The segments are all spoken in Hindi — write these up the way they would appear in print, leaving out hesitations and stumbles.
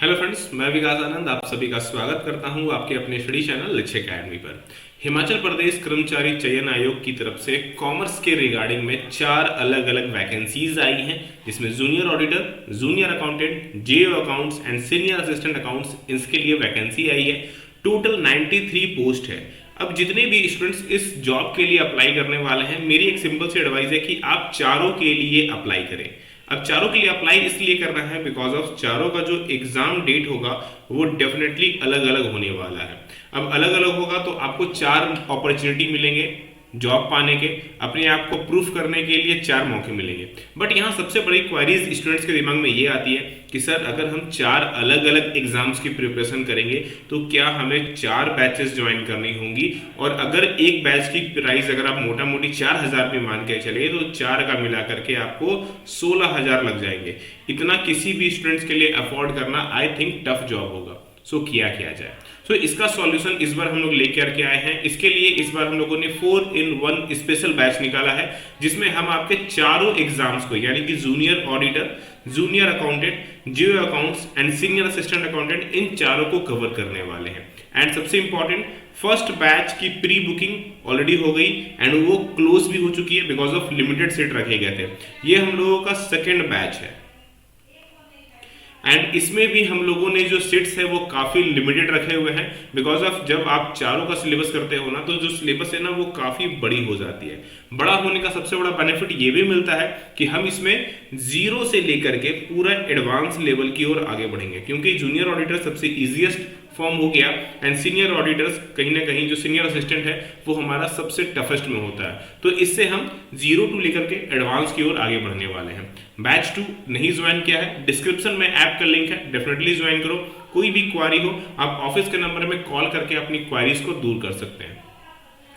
हेलो फ्रेंड्स, मैं विकास आनंद आप सभी का स्वागत करता हूं आपके अपने स्टडी चैनल लक्ष्य अकेडमी पर। हिमाचल प्रदेश कर्मचारी चयन आयोग की तरफ से कॉमर्स के रिगार्डिंग में 4 अलग अलग वैकेंसीज आई हैं, जिसमें junior auditor, junior accountant, JO accounts and senior assistant accounts, इसके लिए वैकेंसी आई है। टोटल 93 पोस्ट है। अब जितने भी स्टूडेंट्स इस जॉब के लिए अप्लाई करने वाले हैं, मेरी एक सिंपल सी एडवाइस है कि आप चारों के लिए अप्लाई करें। अब चारों के लिए अप्लाई इसलिए करना है बिकॉज ऑफ चारों का जो एग्जाम डेट होगा वो डेफिनेटली अलग अलग होने वाला है। अब अलग अलग होगा तो आपको 4 अपॉर्चुनिटी मिलेंगे जॉब पाने के, अपने आप को प्रूफ करने के लिए 4 मौके मिलेंगे। बट यहाँ सबसे बड़ी क्वारीज स्टूडेंट्स के दिमाग में ये आती है कि सर अगर हम 4 अलग अलग एग्जाम्स की प्रिपरेशन करेंगे तो क्या हमें 4 बैचेस ज्वाइन करनी होंगी, और अगर एक बैच की प्राइस अगर आप मोटा मोटी 4,000 भी मान के चले तो 4 का मिला करके आपको 16,000 लग जाएंगे। इतना किसी भी स्टूडेंट्स के लिए अफोर्ड करना आई थिंक टफ जॉब होगा। सो किया जाए। सो इसका सॉल्यूशन इस बार हम लोग लेकर के आए हैं। इसके लिए इस बार हम लोगों ने 4-in-1 स्पेशल बैच निकाला है, जिसमें हम आपके चारों एग्जाम्स को यानी कि junior auditor, junior accountant, geo accounts and senior assistant accountant, इन चारों को कवर करने वाले हैं। एंड सबसे इंपॉर्टेंट, फर्स्ट बैच की प्री बुकिंग ऑलरेडी हो गई एंड वो क्लोज भी हो चुकी है बिकॉज ऑफ लिमिटेड सीट रखे गए थे। ये हम लोगों का सेकेंड बैच है एंड इसमें भी हम लोगों ने जो सीट्स है वो काफी लिमिटेड रखे हुए हैं बिकॉज ऑफ जब आप चारों का सिलेबस करते हो ना तो जो सिलेबस है ना वो काफी बड़ी हो जाती है। बड़ा होने का सबसे बड़ा बेनिफिट ये भी मिलता है कि हम इसमें 0 से लेकर के पूरा एडवांस लेवल की ओर आगे बढ़ेंगे, क्योंकि जूनियर ऑडिटर सबसे इजीएस्ट फॉर्म हो गया एंड सीनियर ऑडिटर्स कहीं ना कहीं जो सीनियर असिस्टेंट है वो हमारा सबसे टफेस्ट में होता है। तो इससे हम 0 to लेकर के एडवांस की ओर आगे बढ़ने वाले हैं। बैच 2 नहीं ज्वाइन किया है, डिस्क्रिप्शन में ऐप का लिंक है, डेफिनेटली ज्वाइन करो। कोई भी क्वारी हो आप ऑफिस के नंबर में कॉल करके अपनी क्वारीज को दूर कर सकते हैं।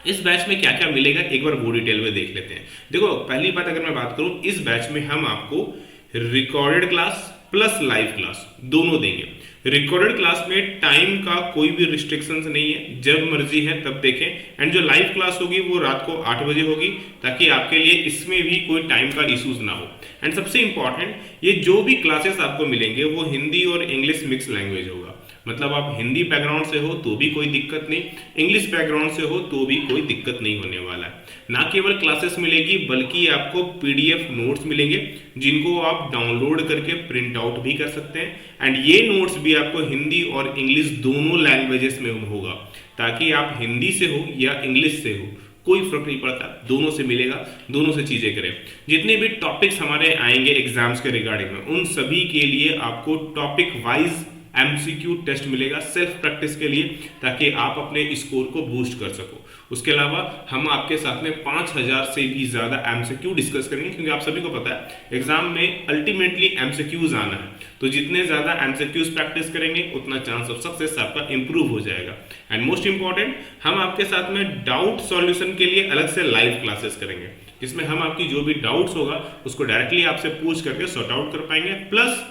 इस बैच में क्या क्या मिलेगा एक बार वो डिटेल में देख लेते हैं। देखो, पहली बात अगर मैं बात करूं, इस बैच में हम आपको recorded class plus live class दोनों देंगे। रिकॉर्डेड क्लास में टाइम का कोई भी रिस्ट्रिक्शंस नहीं है, जब मर्जी है तब देखें। एंड जो लाइव क्लास होगी वो रात को 8 बजे होगी, ताकि आपके लिए इसमें भी कोई टाइम का इश्यूज ना हो। एंड सबसे इंपॉर्टेंट, ये जो भी क्लासेस आपको मिलेंगे वो हिंदी और इंग्लिश मिक्स लैंग्वेज होगा। मतलब आप हिंदी बैकग्राउंड से हो तो भी कोई दिक्कत नहीं, इंग्लिश बैकग्राउंड से हो तो भी कोई दिक्कत नहीं होने वाला है। ना केवल क्लासेस मिलेगी बल्कि आपको पीडीएफ नोट्स मिलेंगे, जिनको आप डाउनलोड करके प्रिंट आउट भी कर सकते हैं। एंड ये नोट्स भी आपको हिंदी और इंग्लिश दोनों लैंग्वेजेस में होगा, ताकि आप हिंदी से हो या इंग्लिश से हो कोई फर्क नहीं पड़ता, दोनों से मिलेगा, दोनों से चीजें करें। जितने भी टॉपिक्स हमारे आएंगे एग्जाम्स के रिगार्डिंग में, उन सभी के लिए आपको टॉपिक वाइज एमसीक्यू टेस्ट मिलेगा सेल्फ प्रैक्टिस के लिए, ताकि आप अपने स्कोर को बूस्ट कर सको। उसके अलावा हम आपके साथ में 5,000 से भी ज्यादा एमसीक्यू डिस्कस करेंगे, क्योंकि आप सभी को पता है एग्जाम में अल्टीमेटली एमसीक्यूज आना है। तो जितने ज्यादा एमसीक्यूज प्रैक्टिस करेंगे उतना चांस ऑफ सक्सेस आपका इंप्रूव हो जाएगा। एंड मोस्ट इंपॉर्टेंट, हम आपके साथ में डाउट सॉल्यूशन के लिए अलग से लाइव क्लासेस करेंगे, जिसमें हम आपकी जो भी डाउट्स होगा उसको डायरेक्टली आपसे पूछ करके सॉर्ट आउट कर पाएंगे। प्लस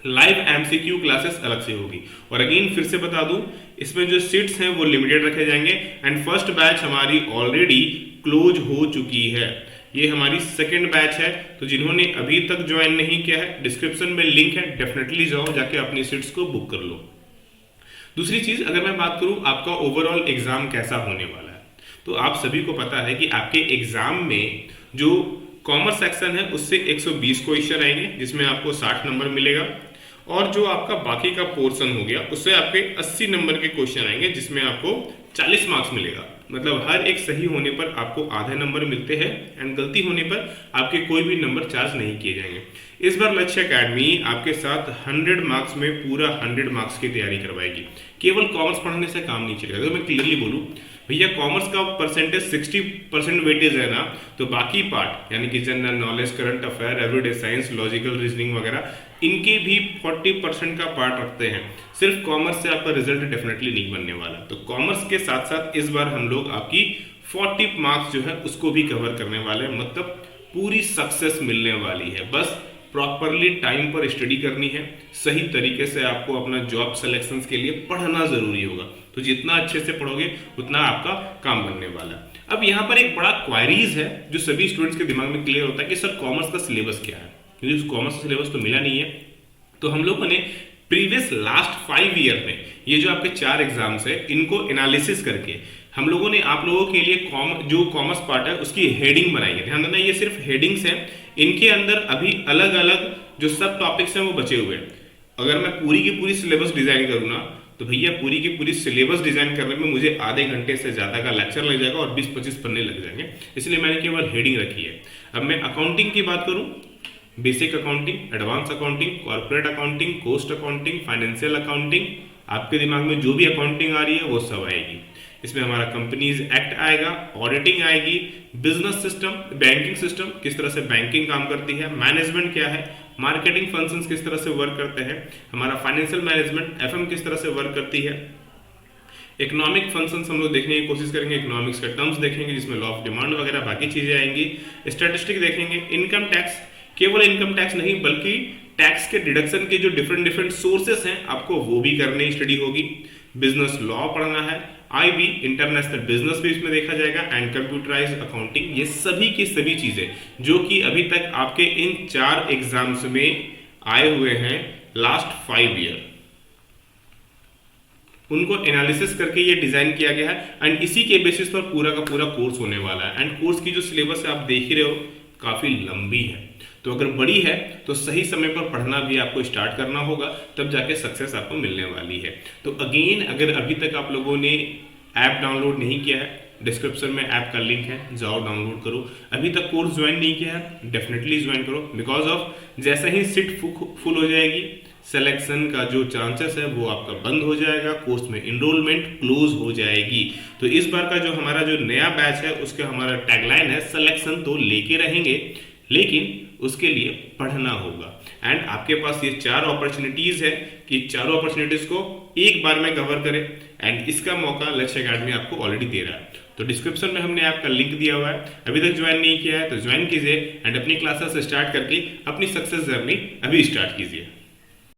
लाइव एमसीक्यू क्लासेस अलग से होगी। और अगेन फिर से बता दूं, इसमें जो सीट्स हैं वो लिमिटेड रखे जाएंगे। एंड फर्स्ट बैच हमारी ऑलरेडी क्लोज हो चुकी है, ये हमारी सेकंड बैच है। तो जिन्होंने अभी तक ज्वाइन नहीं किया है, डिस्क्रिप्शन में लिंक है, डेफिनेटली जाओ, जाके अपनी सीट्स को बुक कर लो। दूसरी चीज, अगर मैं बात करूं आपका ओवरऑल एग्जाम कैसा होने वाला है, तो आप सभी को पता है कि आपके एग्जाम में जो कॉमर्स सेक्शन है उससे 120 क्वेश्चन आएंगे, जिसमें आपको 60 नंबर मिलेगा। और जो आपका बाकी का पोर्शन हो गया उससे आपके 80 नंबर के क्वेश्चन आएंगे, जिसमें आपको 40 मार्क्स मिलेगा। मतलब हर एक सही होने पर आपको आधे नंबर मिलते हैं एंड गलती होने पर आपके कोई भी नंबर चार्ज नहीं किए जाएंगे। इस बार लक्ष्य अकेडमी आपके साथ 100 मार्क्स में पूरा 100 मार्क्स की तैयारी करवाएगी। केवल कॉमर्स पढ़ने से काम नहीं चलेगा। अगर मैं क्लियरली बोलूं भैया, कॉमर्स का परसेंटेज 60% वेटेज है ना, तो बाकी पार्ट यानी कि general knowledge, current affair, everyday science, logical reasoning वगैरह, इनके भी 40% का पार्ट रखते हैं। सिर्फ कॉमर्स से आपका रिजल्ट डेफिनेटली नहीं बनने वाला। तो कॉमर्स के साथ साथ इस बार हम लोग आपकी 40 मार्क्स जो है उसको भी कवर करने वाले हैं। मतलब पूरी सक्सेस मिलने वाली है। बस प्रॉपरली टाइम पर स्टडी करनी है, सही तरीके से आपको अपना जॉब सिलेक्शंस के लिए पढ़ना जरूरी होगा। तो जितना अच्छे से पढ़ोगे उतना आपका काम बनने वाला है। अब यहाँ पर एक बड़ा क्वारीज है जो सभी स्टूडेंट्स के दिमाग में क्लियर होता है कि सर कॉमर्स का सिलेबस क्या है, क्योंकि कॉमर्स का सिलेबस तो मिला नहीं है। तो हम लोगों ने प्रीवियस लास्ट 5 ईयर में ये जो आपके 4 एग्जाम्स है इनको एनालिसिस करके हम लोगों ने आप लोगों के लिए जो कॉमर्स पार्ट है उसकी हेडिंग बनाई है। ध्यान देना, ये सिर्फ हेडिंग्स हैं, इनके अंदर अभी अलग अलग जो सब टॉपिक्स हैं वो बचे हुए हैं। अगर मैं पूरी की पूरी सिलेबस डिजाइन करूँ ना तो भैया पूरी की पूरी सिलेबस डिजाइन करने में मुझे आधे घंटे से ज्यादा का लेक्चर लग जाएगा और 20-25 पन्ने लग जाएंगे, इसलिए मैंने केवल हेडिंग रखी है। अब मैं अकाउंटिंग की बात करूं, basic accounting, advance accounting, corporate accounting, cost accounting, financial accounting, आपके दिमाग में जो भी अकाउंटिंग आ रही है वो सब आएगी। इसमें हमारा कंपनीज एक्ट आएगा, ऑडिटिंग आएगी, बिजनेस सिस्टम, बैंकिंग सिस्टम, किस तरह से बैंकिंग काम करती है, मैनेजमेंट क्या है, मार्केटिंग फंक्शंस किस तरह से वर्क करते हैं, हमारा फाइनेंशियल मैनेजमेंट एफएम किस तरह से वर्क करती है, इकोनॉमिक फंक्शंस हम लोग देखने की कोशिश करेंगे, इकोनॉमिक्स के टर्म्स देखेंगे जिसमें लॉ ऑफ डिमांड वगैरह बाकी चीजें आएंगी, स्टैटिस्टिक देखेंगे, इनकम टैक्स, केवल इनकम टैक्स नहीं बल्कि टैक्स के डिडक्शन के जो डिफरेंट डिफरेंट सोर्सेस हैं आपको वो भी करने स्टडी होगी, बिजनेस लॉ पढ़ना है, आईबी इंटरनेशनल बिजनेस भी इसमें देखा जाएगा, एंड कंप्यूटराइज अकाउंटिंग। ये सभी की सभी चीजें जो कि अभी तक आपके इन 4 एग्जाम्स में आए हुए हैं लास्ट 5 ईयर, उनको एनालिसिस करके ये डिजाइन किया गया है एंड इसी के बेसिस पर पूरा का पूरा कोर्स होने वाला है। एंड कोर्स की जो सिलेबस है आप देख ही रहे हो काफी लंबी है, तो अगर बड़ी है तो सही समय पर पढ़ना भी आपको स्टार्ट करना होगा, तब जाके सक्सेस आपको मिलने वाली है। तो अगेन अगर अभी तक आप लोगों ने ऐप डाउनलोड नहीं किया है, डिस्क्रिप्शन में ऐप का लिंक है, जाओ डाउनलोड करो। अभी तक कोर्स ज्वाइन नहीं किया है, डेफिनेटली ज्वाइन करो, बिकॉज ऑफ जैसे ही सीट फुल हो जाएगी सिलेक्शन का जो चांसेस है वो आपका बंद हो जाएगा, कोर्स में इनरोलमेंट क्लोज हो जाएगी। तो इस बार का जो हमारा जो नया बैच है उसका हमारा टैगलाइन है सिलेक्शन तो लेके रहेंगे लेकिन उसके लिए पढ़ना होगा। एंड आपके पास ये 4 अपॉर्चुनिटीज है कि चारों अपॉर्चुनिटीज को एक बार में कवर करें, एंड इसका मौका लक्ष्य अकेडमी आपको ऑलरेडी दे रहा है। तो डिस्क्रिप्शन में हमने आपका लिंक दिया हुआ है, अभी तक ज्वाइन नहीं किया है तो ज्वाइन कीजिए एंड अपनी क्लासेस स्टार्ट करके अपनी सक्सेस जर्नी अभी स्टार्ट कीजिए।